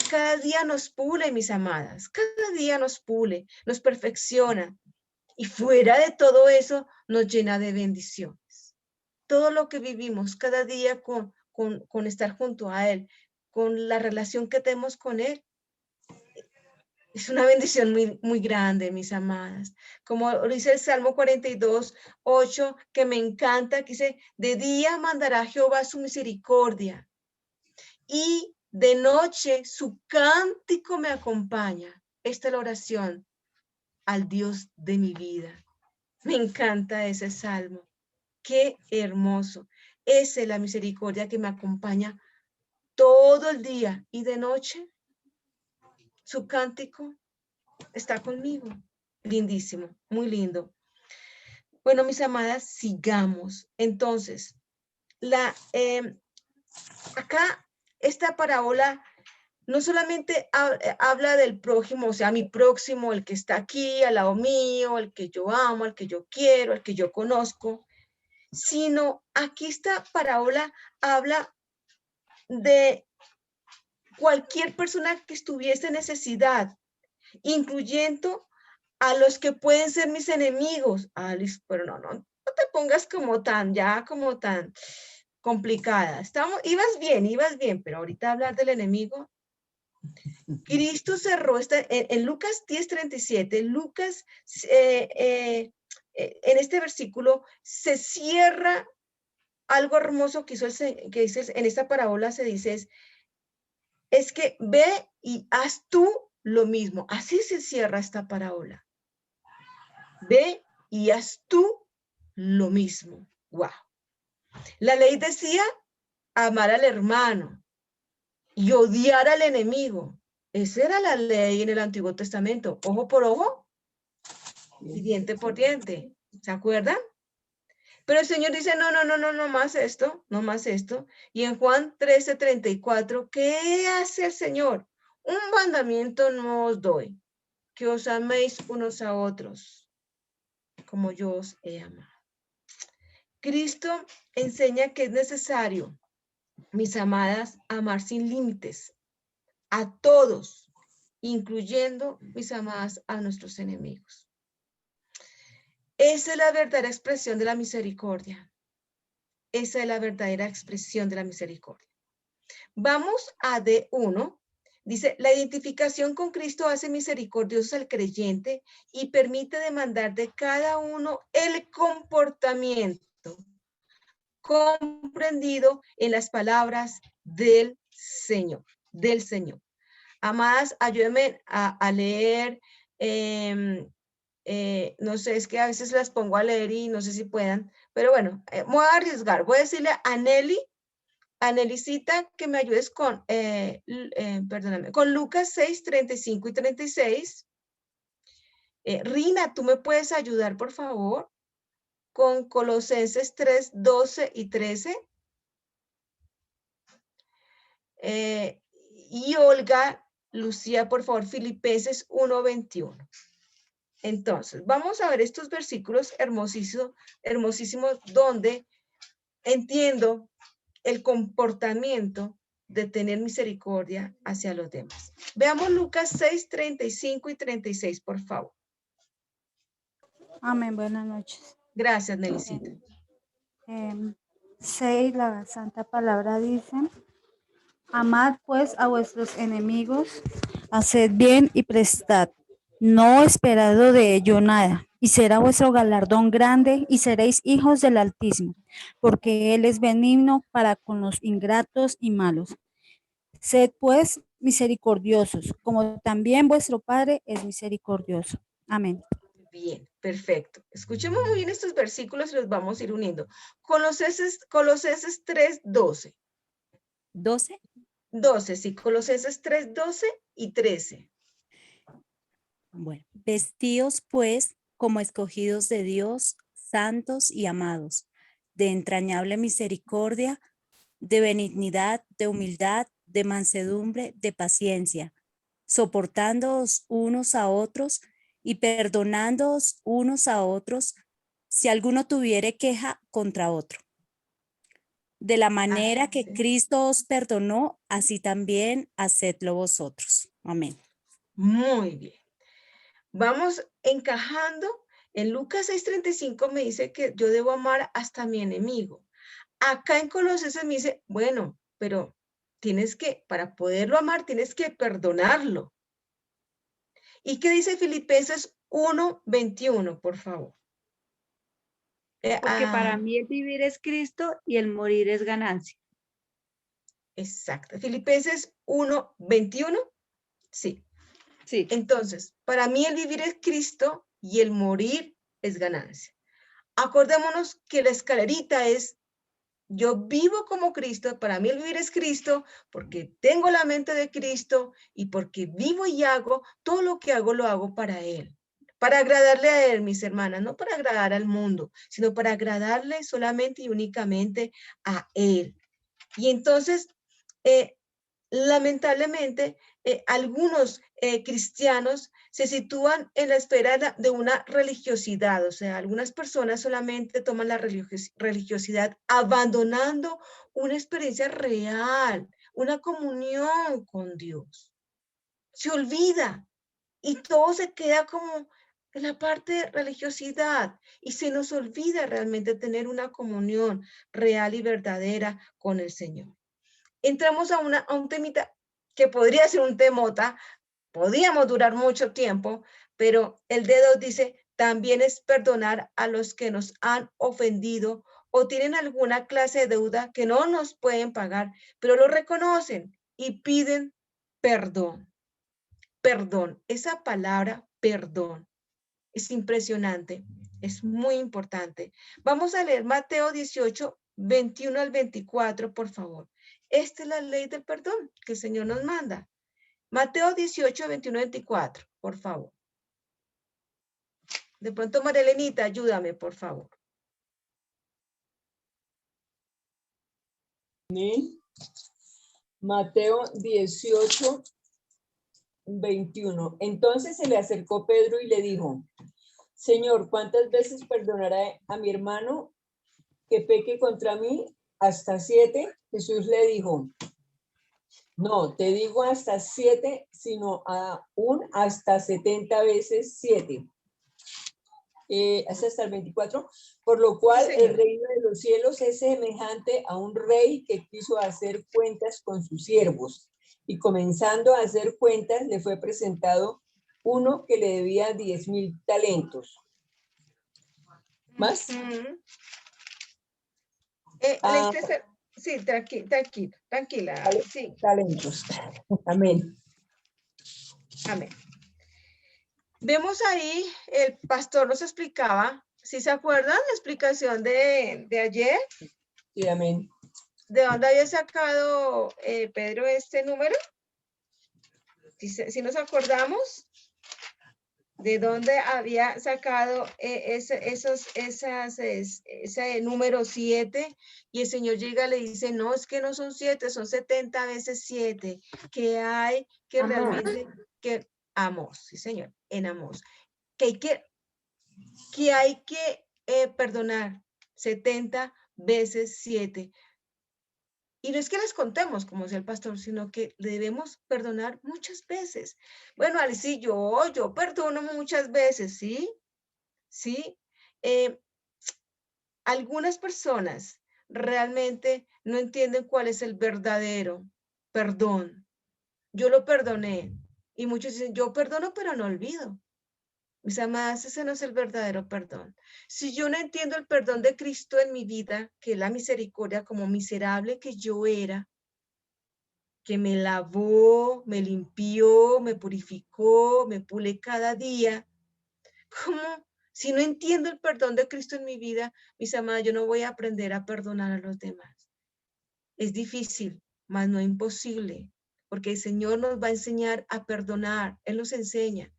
cada día nos pule, mis amadas. Cada día nos pule, nos perfecciona. Y fuera de todo eso, nos llena de bendiciones. Todo lo que vivimos cada día con estar junto a Él, con la relación que tenemos con Él, es una bendición muy, muy grande, mis amadas. Como dice el Salmo 42:8, que me encanta, que dice, de día mandará Jehová su misericordia y de noche su cántico me acompaña. Esta es la oración al Dios de mi vida. Me encanta ese salmo. Qué hermoso. Esa es la misericordia que me acompaña todo el día y de noche. Su cántico está conmigo. Lindísimo, muy lindo. Bueno, mis amadas, sigamos. Entonces, acá esta parábola no solamente habla del prójimo, o sea, mi próximo, el que está aquí al lado mío, el que yo amo, el que yo quiero, el que yo conozco, sino aquí esta parábola habla de cualquier persona que estuviese en necesidad, incluyendo a los que pueden ser mis enemigos. Alice, pero no te pongas como tan complicada. Ibas bien, pero ahorita hablar del enemigo. Cristo cerró en Lucas 10:37, Lucas en este versículo se cierra algo hermoso que dice en esta parábola, se dice es que ve y haz tú lo mismo. Así se cierra esta parábola. Ve y haz tú lo mismo. Wow. La ley decía amar al hermano y odiar al enemigo. Esa era la ley en el Antiguo Testamento. Ojo por ojo y diente por diente. ¿Se acuerdan? Pero el Señor dice, no más esto, no más esto. Y en Juan 13:34, ¿qué hace el Señor? Un mandamiento no os doy, que os améis unos a otros, como yo os he amado. Cristo enseña que es necesario, mis amadas, amar sin límites a todos, incluyendo, mis amadas, a nuestros enemigos. Esa es la verdadera expresión de la misericordia. Esa es la verdadera expresión de la misericordia. Vamos a D1. Dice, la identificación con Cristo hace misericordioso al creyente y permite demandar de cada uno el comportamiento comprendido en las palabras del Señor, Amadas, ayúdenme a leer, no sé, es que a veces las pongo a leer y no sé si puedan, pero bueno, me voy a arriesgar. Voy a decirle a Nelicita, que me ayudes con, perdóname, con Lucas 6:35 y 36. Rina, ¿tú me puedes ayudar, por favor? Con Colosenses 3:12 y 13. Y Olga, Lucía, por favor, Filipenses 1:21. Entonces, vamos a ver estos versículos hermosísimos donde entiendo el comportamiento de tener misericordia hacia los demás. Veamos Lucas 6:35 y 36, por favor. Amén, buenas noches. Gracias, Nelicita. 6, la santa palabra dice, amad pues a vuestros enemigos, haced bien y prestad, no esperado de ello nada, y será vuestro galardón grande, y seréis hijos del Altísimo, porque Él es benigno para con los ingratos y malos. Sed pues misericordiosos, como también vuestro Padre es misericordioso. Amén. Bien, perfecto. Escuchemos muy bien estos versículos y los vamos a ir uniendo. Colosenses 3:12. ¿12? 12, sí, Colosenses 3:12 y 13. Bueno, vestíos pues como escogidos de Dios, santos y amados, de entrañable misericordia, de benignidad, de humildad, de mansedumbre, de paciencia, soportándoos unos a otros y perdonándoos unos a otros, si alguno tuviere queja contra otro. De la manera que Cristo os perdonó, así también hacedlo vosotros. Amén. Muy bien. Vamos encajando. En Lucas 6:35 me dice que yo debo amar hasta mi enemigo. Acá en Colosenses me dice, bueno, pero tienes que, para poderlo amar, tienes que perdonarlo. ¿Y qué dice Filipenses 1:21, por favor? Porque para mí el vivir es Cristo y el morir es ganancia. Exacto. Filipenses 1:21. Sí. Sí. Entonces, para mí el vivir es Cristo y el morir es ganancia. Acordémonos que la escalerita es, yo vivo como Cristo, para mí el vivir es Cristo, porque tengo la mente de Cristo y porque vivo y hago, todo lo que hago lo hago para Él. Para agradarle a Él, mis hermanas, no para agradar al mundo, sino para agradarle solamente y únicamente a Él. Y entonces, lamentablemente, algunos cristianos se sitúan en la esfera de una religiosidad, o sea, algunas personas solamente toman la religiosidad abandonando una experiencia real, una comunión con Dios. Se olvida y todo se queda como en la parte de religiosidad y se nos olvida realmente tener una comunión real y verdadera con el Señor. Entramos a un temita que podría ser un temota, podíamos durar mucho tiempo, pero el dedo dice, también es perdonar a los que nos han ofendido o tienen alguna clase de deuda que no nos pueden pagar, pero lo reconocen y piden perdón. Perdón, esa palabra perdón es impresionante, es muy importante. Vamos a leer Mateo 18, 21 al 24, por favor. Esta es la ley del perdón que el Señor nos manda. Mateo 18, 21 al 24, por favor. De pronto, Marelenita, ayúdame, por favor. Amén. Mateo 18, 21. Entonces se le acercó Pedro y le dijo, Señor, ¿cuántas veces perdonaré a mi hermano que peque contra mí? ¿Hasta 7? Jesús le dijo, no, te digo hasta 7, sino aún hasta 70 veces 7. Hasta el 24, por lo cual el reino de los cielos es semejante a un rey que quiso hacer cuentas con sus siervos, y comenzando a hacer cuentas le fue presentado uno que le debía 10,000 talentos. ¿Más? Sí, tranquila. Sí. Talentos. Amén. Amén. Vemos ahí, el pastor nos explicaba, ¿sí se acuerdan la explicación de ayer? Sí, amén. ¿De dónde había sacado Pedro este número? ¿Sí nos acordamos? ¿De dónde había sacado ese número 7? Y el Señor llega y le dice, no, es que no son 7, son 70 veces 7. Que hay que Amor. realmente, que Amós, sí Señor, en Amós. Que hay que perdonar 70 veces 7. Y no es que las contemos, como decía el pastor, sino que debemos perdonar muchas veces. Bueno, Alice, yo perdono muchas veces, ¿sí? ¿Sí? Algunas personas realmente no entienden cuál es el verdadero perdón. Yo lo perdoné. Y muchos dicen, yo perdono, pero no olvido. Mis amadas, ese no es el verdadero perdón. Si yo no entiendo el perdón de Cristo en mi vida, que es la misericordia, como miserable que yo era, que me lavó, me limpió, me purificó, me pule cada día, ¿cómo? Si no entiendo el perdón de Cristo en mi vida, mis amadas, yo no voy a aprender a perdonar a los demás. Es difícil, mas no imposible, porque el Señor nos va a enseñar a perdonar. Él nos enseña.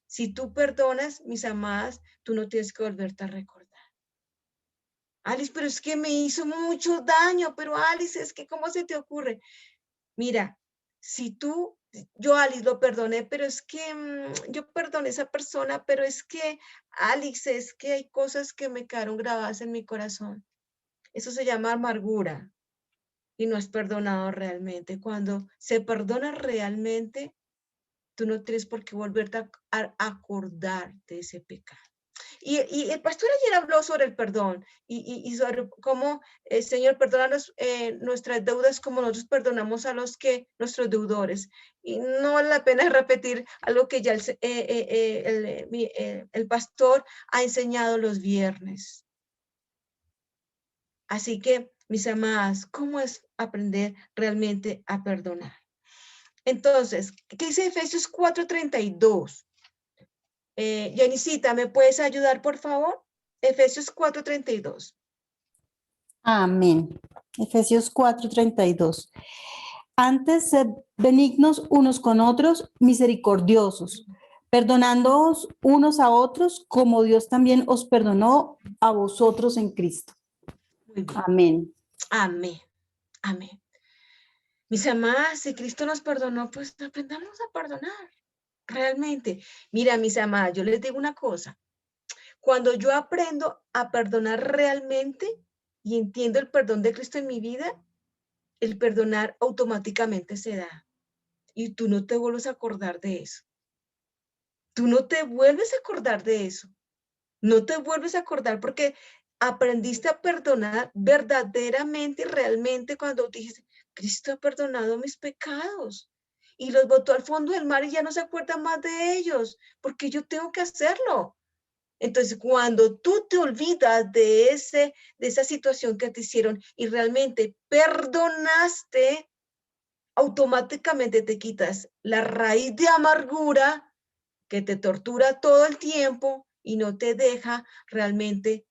Si tú perdonas, mis amadas, tú no tienes que volverte a recordar. Alice, pero es que me hizo mucho daño, pero Alice, es que ¿cómo se te ocurre? Mira, yo Alice lo perdoné, pero es que yo perdoné a esa persona, pero es que Alice, es que hay cosas que me quedaron grabadas en mi corazón. Eso se llama amargura y no es perdonado realmente. Cuando se perdona realmente, tú no tienes por qué volverte a acordar de ese pecado. Y el pastor ayer habló sobre el perdón y sobre cómo el Señor perdona nuestras deudas como nosotros perdonamos a nuestros deudores. Y no vale la pena repetir algo que ya el pastor ha enseñado los viernes. Así que, mis amadas, ¿cómo es aprender realmente a perdonar? Entonces, ¿qué dice Efesios 4:32? Yanisita, ¿me puedes ayudar, por favor? Efesios 4:32. Amén. Efesios 4:32. Antes, sed benignos unos con otros, misericordiosos, perdonándoos unos a otros, como Dios también os perdonó a vosotros en Cristo. Muy bien. Amén. Amén. Amén. Mis amadas, si Cristo nos perdonó, pues aprendamos a perdonar. Realmente. Mira, mis amadas, yo les digo una cosa. Cuando yo aprendo a perdonar realmente y entiendo el perdón de Cristo en mi vida, el perdonar automáticamente se da. Y tú no te vuelves a acordar de eso. Tú no te vuelves a acordar de eso. No te vuelves a acordar porque aprendiste a perdonar verdaderamente y realmente cuando dijiste, Cristo ha perdonado mis pecados y los botó al fondo del mar y ya no se acuerda más de ellos, porque yo tengo que hacerlo. Entonces, cuando tú te olvidas de esa situación que te hicieron y realmente perdonaste, automáticamente te quitas la raíz de amargura que te tortura todo el tiempo y no te deja realmente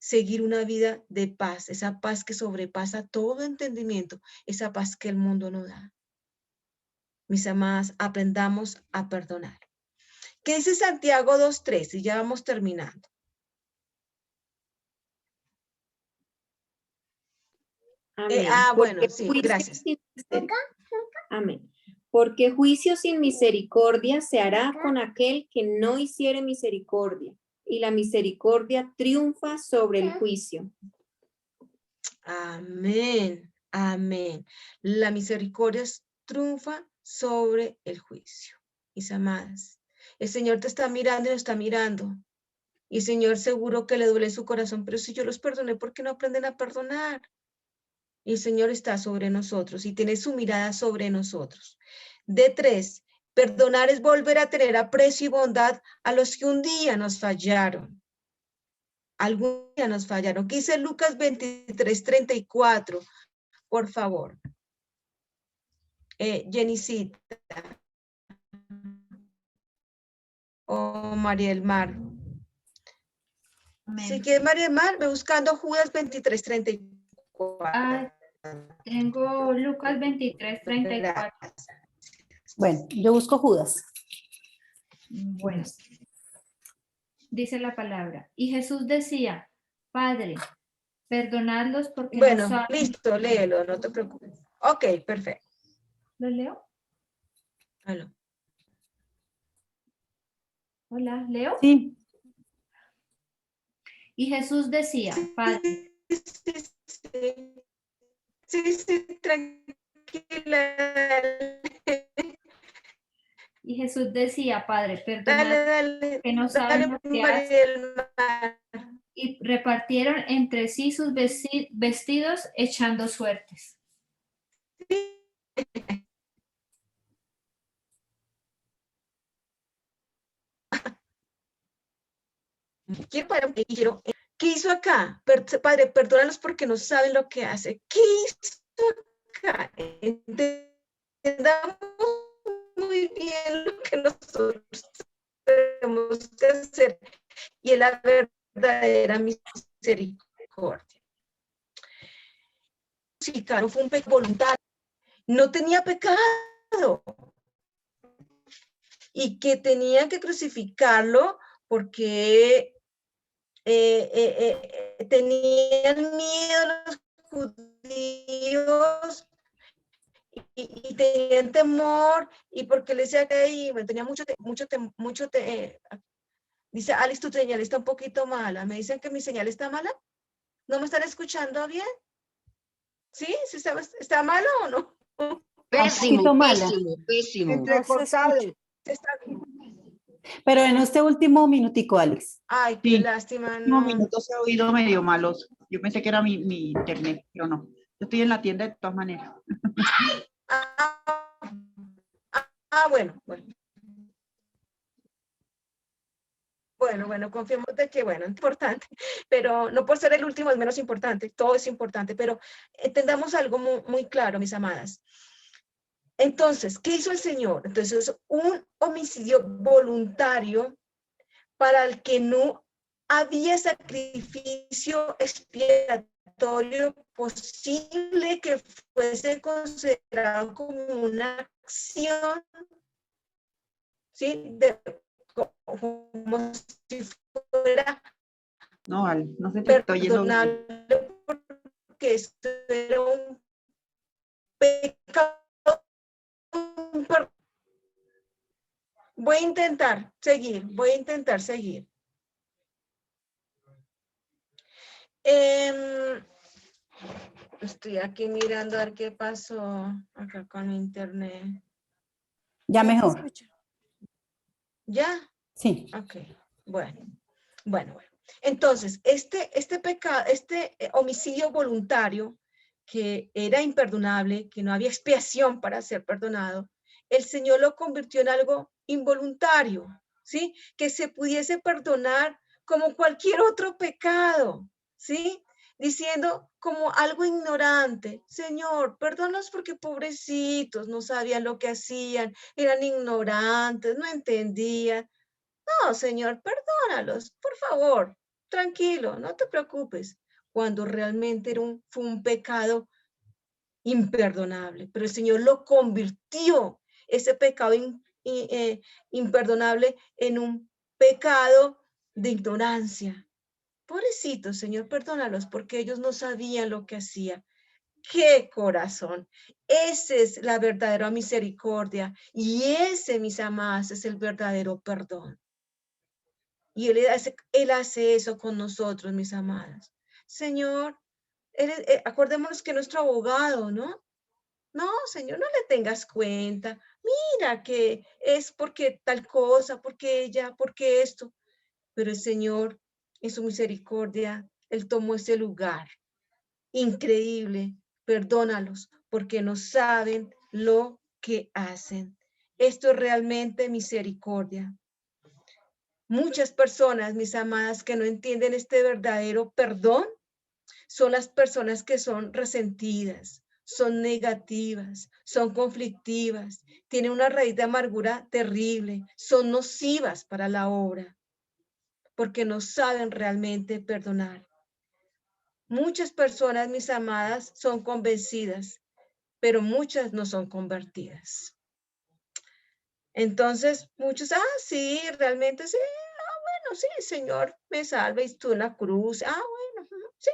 seguir una vida de paz, esa paz que sobrepasa todo entendimiento, esa paz que el mundo no da. Mis amadas, aprendamos a perdonar. ¿Qué dice Santiago 2:3? Y ya vamos terminando. Amén. Bueno, Porque sí, juicio gracias. Amén. Porque juicio sin misericordia se hará con aquel que no hiciere misericordia, y la misericordia triunfa sobre el juicio. Amén, amén. La misericordia triunfa sobre el juicio. Mis amadas, el Señor te está mirando y nos está mirando. Y el Señor seguro que le duele su corazón, pero si yo los perdoné, ¿por qué no aprenden a perdonar? Y el Señor está sobre nosotros y tiene su mirada sobre nosotros. D3, perdonar es volver a tener aprecio y bondad a los que un día nos fallaron. Algún día nos fallaron. ¿Qué dice Lucas 23:34? Por favor. Jenicita. O María del Mar. Si quieres, María del Mar, ve buscando Judas 23:34. Tengo Lucas 23:34. Bueno, yo busco Judas. Bueno, dice la palabra. Y Jesús decía, Padre, perdonadlos porque no Bueno, saben. listo, léelo, no te preocupes. Ok, perfecto. ¿Lo leo? Aló. Hola, ¿leo? Sí. Y Jesús decía, Padre. Sí, tranquila. Y Jesús decía, Padre, perdonad que no saben lo que hacen. Y repartieron entre sí sus vestidos echando suertes. ¿Qué hizo acá? Padre, perdónalos porque no saben lo que hace. ¿Qué hizo acá? Entendamos muy bien lo que nosotros tenemos que hacer y es la verdadera misericordia. Sí, claro, fue un pecado voluntario. No tenía pecado. Y que tenían que crucificarlo porque tenían miedo los judíos y tenían temor y porque le decía que bueno, tenía dice Alice, tu señal está un poquito mala. ¿Me dicen que mi señal está mala? ¿No me están escuchando bien? ¿Sí? ¿Está malo o no? Pésimo, pésimo. Entrecortado. Pero en este último minutico, Alex. Ay, qué lástima. No, minutos he oído medio malos. Yo pensé que era mi internet, pero no. Yo estoy en la tienda de todas maneras. Bueno, confiemos de que, bueno, es importante, pero no por ser el último es menos importante, todo es importante, pero entendamos algo muy claro, mis amadas. Entonces, ¿qué hizo el Señor? Entonces, un homicidio voluntario para el que no había sacrificio expiatorio posible que fuese considerado como una acción, ¿sí? Como si fuera no, Ale, no se te estoy yendo bien. Porque esto era un pecado. Voy a intentar seguir. Estoy aquí mirando a ver qué pasó acá con mi internet. Ya mejor. ¿Ya? Sí. Ok, bueno. Entonces, este pecado, este homicidio voluntario que era imperdonable, que no había expiación para ser perdonado, el Señor lo convirtió en algo involuntario, ¿sí? Que se pudiese perdonar como cualquier otro pecado, ¿sí? Diciendo como algo ignorante, Señor, perdónalos porque pobrecitos, no sabían lo que hacían, eran ignorantes, no entendían. No, Señor, perdónalos, por favor, tranquilo, no te preocupes. Cuando realmente fue un pecado imperdonable, pero el Señor lo convirtió, ese pecado imperdonable, en un pecado de ignorancia. Pobrecito, Señor, perdónalos porque ellos no sabían lo que hacían. ¡Qué corazón! Esa es la verdadera misericordia y ese, mis amadas, es el verdadero perdón. Y Él hace eso con nosotros, mis amadas. Señor, acordémonos que nuestro abogado, ¿no? No, Señor, no le tengas cuenta. Mira que es porque tal cosa, porque ella, porque esto. Pero el Señor, en su misericordia, Él tomó ese lugar. Increíble. Perdónalos porque no saben lo que hacen. Esto es realmente misericordia. Muchas personas, mis amadas, que no entienden este verdadero perdón, son las personas que son resentidas, son negativas, son conflictivas, tienen una raíz de amargura terrible, son nocivas para la obra, porque no saben realmente perdonar. Muchas personas, mis amadas, son convencidas, pero muchas no son convertidas. Entonces, muchos, sí, realmente sí, bueno, sí, el Señor me salva y estuvo en la cruz, bueno, sí,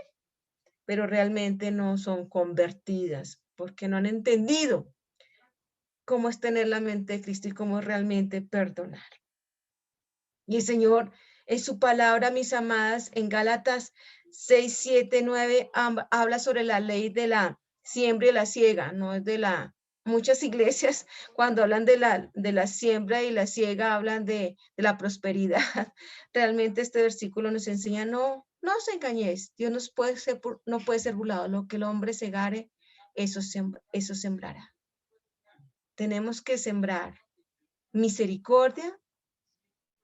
pero realmente no son convertidas porque no han entendido cómo es tener la mente de Cristo y cómo realmente perdonar. Y el Señor, en su palabra, mis amadas, en Gálatas 6, 7, 9, habla sobre la ley de la siembra y la siega, no es de la... Muchas iglesias, cuando hablan de la siembra y la siega, hablan de la prosperidad. Realmente este versículo nos enseña, no os engañéis, Dios no puede ser burlado. Lo que el hombre segare, eso sembrará. Tenemos que sembrar misericordia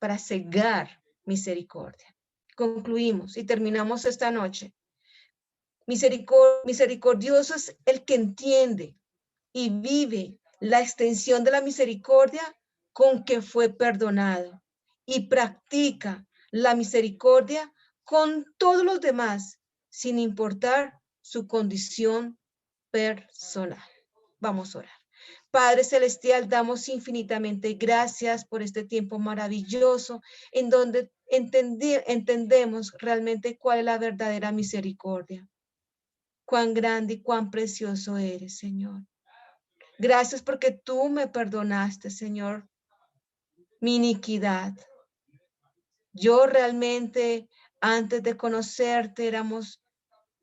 para segar misericordia. Concluimos y terminamos esta noche. Misericordioso es el que entiende y vive la extensión de la misericordia con que fue perdonado y practica la misericordia con todos los demás, sin importar su condición personal. Vamos a orar. Padre Celestial, damos infinitamente gracias por este tiempo maravilloso en donde entendemos realmente cuál es la verdadera misericordia. Cuán grande y cuán precioso eres, Señor. Gracias porque tú me perdonaste, Señor, mi iniquidad. Yo realmente, antes de conocerte, éramos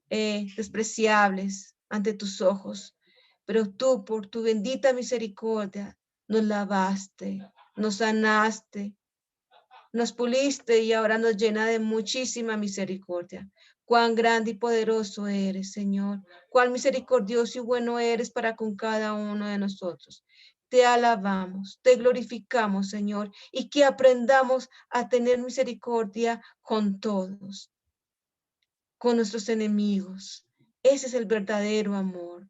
despreciables ante tus ojos, pero tú, por tu bendita misericordia, nos lavaste, nos sanaste, nos puliste y ahora nos llena de muchísima misericordia. Cuán grande y poderoso eres, Señor. Cuán misericordioso y bueno eres para con cada uno de nosotros. Te alabamos, te glorificamos, Señor, y que aprendamos a tener misericordia con todos, con nuestros enemigos. Ese es el verdadero amor.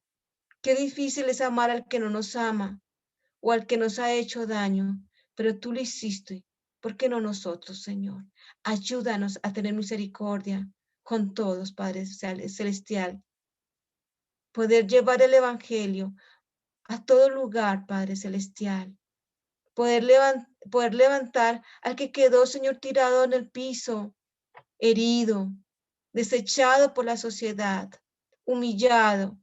Qué difícil es amar al que no nos ama o al que nos ha hecho daño, pero tú lo hiciste. ¿Por qué no nosotros, Señor? Ayúdanos a tener misericordia con todos, Padre Celestial. Poder llevar el Evangelio a todo lugar, Padre Celestial. Poder levantar al que quedó, Señor, tirado en el piso, herido, desechado por la sociedad, humillado,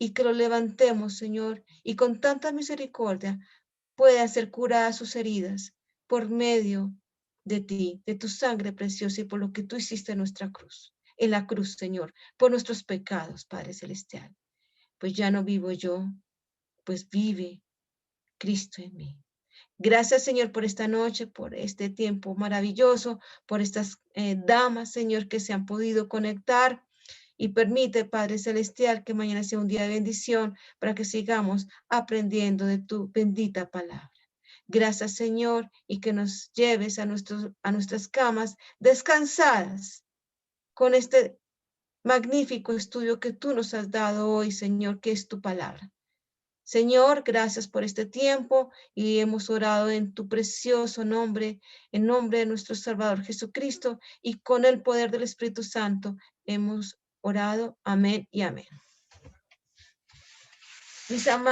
y que lo levantemos, Señor, y con tanta misericordia puedan ser curadas sus heridas por medio de ti, de tu sangre preciosa y por lo que tú hiciste en nuestra cruz, en la cruz, Señor, por nuestros pecados, Padre Celestial. Pues ya no vivo yo, pues vive Cristo en mí. Gracias, Señor, por esta noche, por este tiempo maravilloso, por estas damas, Señor, que se han podido conectar. Y permite, Padre Celestial, que mañana sea un día de bendición para que sigamos aprendiendo de tu bendita palabra. Gracias, Señor, y que nos lleves a nuestras camas descansadas con este magnífico estudio que tú nos has dado hoy, Señor, que es tu palabra. Señor, gracias por este tiempo y hemos orado en tu precioso nombre, en nombre de nuestro Salvador Jesucristo y con el poder del Espíritu Santo hemos orado. Amén y amén. Mis amados.